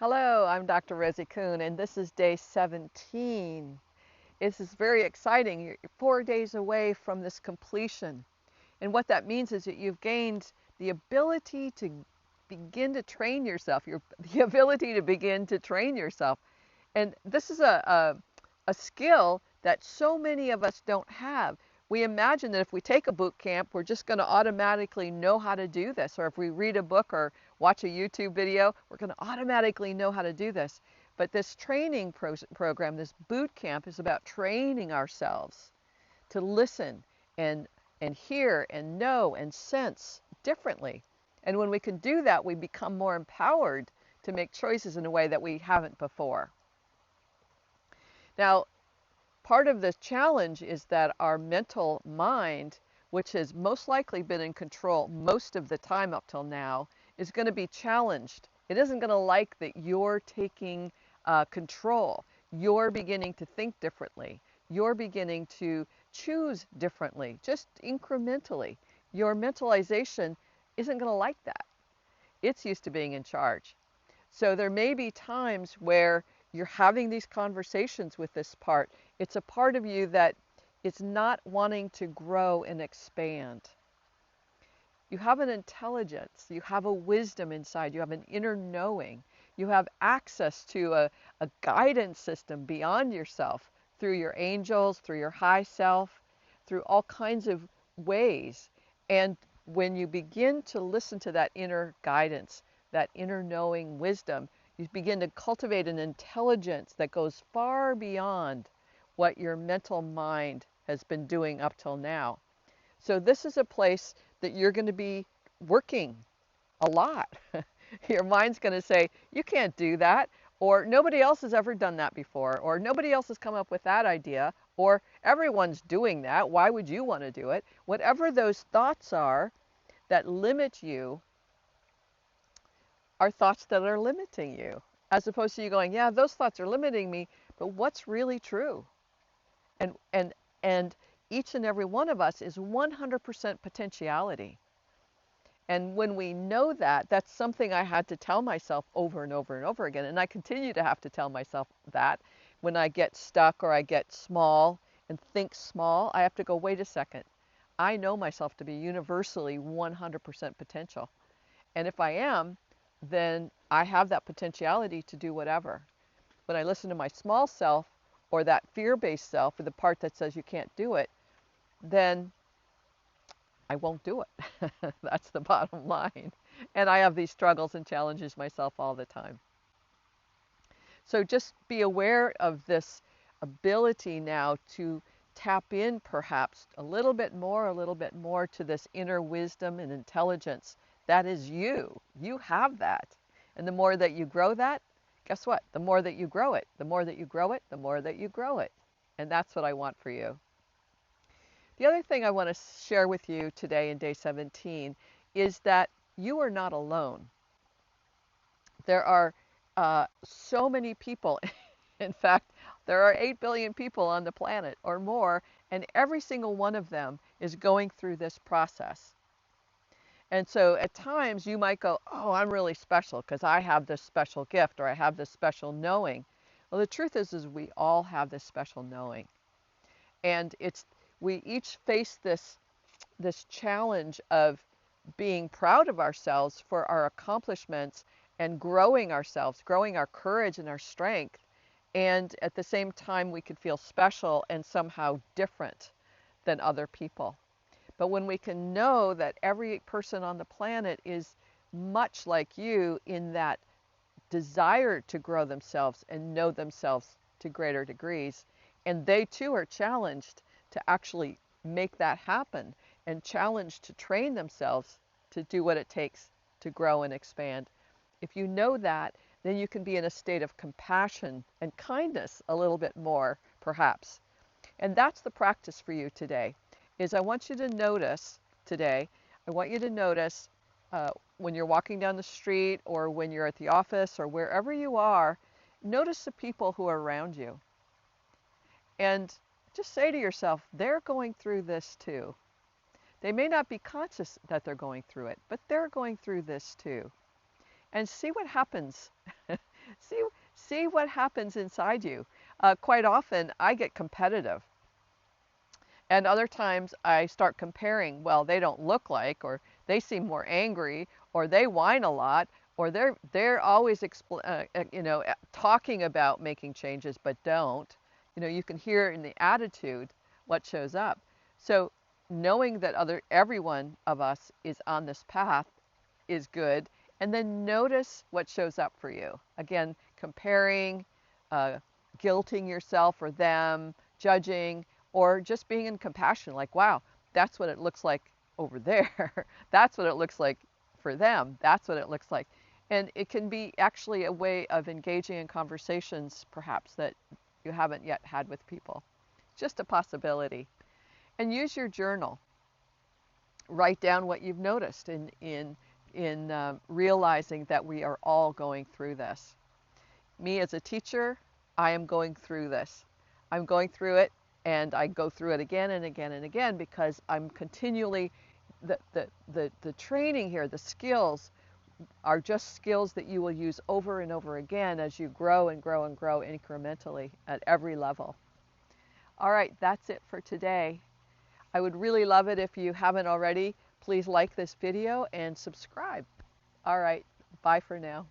Hello, I'm Dr. Rosie Kuhn, and this is day 17. This is very exciting. You're 4 days away from this completion. And what that means is that you've gained the ability to begin to train yourself, the ability to begin to train yourself. And this is a skill that so many of us don't have. We imagine that if we take a boot camp, we're just going to automatically know how to do this. Or if we read a book or watch a YouTube video, we're going to automatically know how to do this. But this training program, this boot camp, is about training ourselves to listen and, and hear and know and sense differently. And when we can do that, we become more empowered to make choices in a way that we haven't before. Now, part of the challenge is that our mental mind, which has most likely been in control most of the time up till now, is going to be challenged. It isn't going to like that you're taking control. You're beginning to think differently. You're beginning to choose differently, just incrementally. Your mentalization isn't going to like that. It's used to being in charge. So there may be times where you're having these conversations with this part. It's a part of you that is not wanting to grow and expand. You have an intelligence, you have a wisdom inside, you have an inner knowing, you have access to a guidance system beyond yourself through your angels, through your high self, through all kinds of ways. And when you begin to listen to that inner guidance, that inner knowing wisdom, you begin to cultivate an intelligence that goes far beyond what your mental mind has been doing up till now. So this is a place that you're going to be working a lot. Your mind's going to say, you can't do that, or nobody else has ever done that before, or nobody else has come up with that idea, or everyone's doing that, why would you want to do it? Whatever those thoughts are that limit you are thoughts that are limiting you, as opposed to you going, yeah, those thoughts are limiting me, but what's really true? And each and every one of us is 100% potentiality. And when we know that, that's something I had to tell myself over and over and over again. And I continue to have to tell myself that when I get stuck or I get small and think small, I have to go, wait a second. I know myself to be universally 100% potential. And if I am, then I have that potentiality to do whatever. When I listen to my small self or that fear-based self, or the part that says you can't do it, then I won't do it. That's the bottom line. And I have these struggles and challenges myself all the time. So just be aware of this ability now to tap in perhaps a little bit more to this inner wisdom and intelligence. That is you. You have that. And the more that you grow that, guess what? The more that you grow it, the more that you grow it, the more that you grow it. And that's what I want for you. The other thing I want to share with you today in day 17 is that you are not alone. There are so many people. In fact, there are 8 billion people on the planet or more, and every single one of them is going through this process. And so at times you might go, oh, I'm really special because I have this special gift or I have this special knowing. Well, the truth is we all have this special knowing. And we each face this challenge of being proud of ourselves for our accomplishments and growing ourselves, growing our courage and our strength. And at the same time, we could feel special and somehow different than other people. But when we can know that every person on the planet is much like you in that desire to grow themselves and know themselves to greater degrees, and they too are challenged to actually make that happen and challenged to train themselves to do what it takes to grow and expand. If you know that, then you can be in a state of compassion and kindness a little bit more, perhaps. And that's the practice for you today, is I want you to notice today, I want you to notice when you're walking down the street or when you're at the office or wherever you are, notice the people who are around you. And just say to yourself, they're going through this too. They may not be conscious that they're going through it, but they're going through this too. And see what happens see, see what happens inside you. Quite often, I get competitive. And other times I start comparing, well, they don't look like, or they seem more angry, or they whine a lot, or they're always talking about making changes but don't. You can hear in the attitude what shows up. So knowing that every one of us is on this path is good, and then notice what shows up for you. Again, comparing, uh, guilting yourself or them, judging, or just being in compassion, like, wow, that's what it looks like over there. That's what it looks like for them. That's what it looks like. And it can be actually a way of engaging in conversations, perhaps, that you haven't yet had with people. Just a possibility. And use your journal. Write down what you've noticed in realizing that we are all going through this. Me as a teacher, I am going through this. I'm going through it, and I go through it again and again and again because I'm continually, the training here, the skills are just skills that you will use over and over again as you grow and grow and grow incrementally at every level. All right, that's it for today. I would really love it if you haven't already. Please like this video and subscribe. All right, bye for now.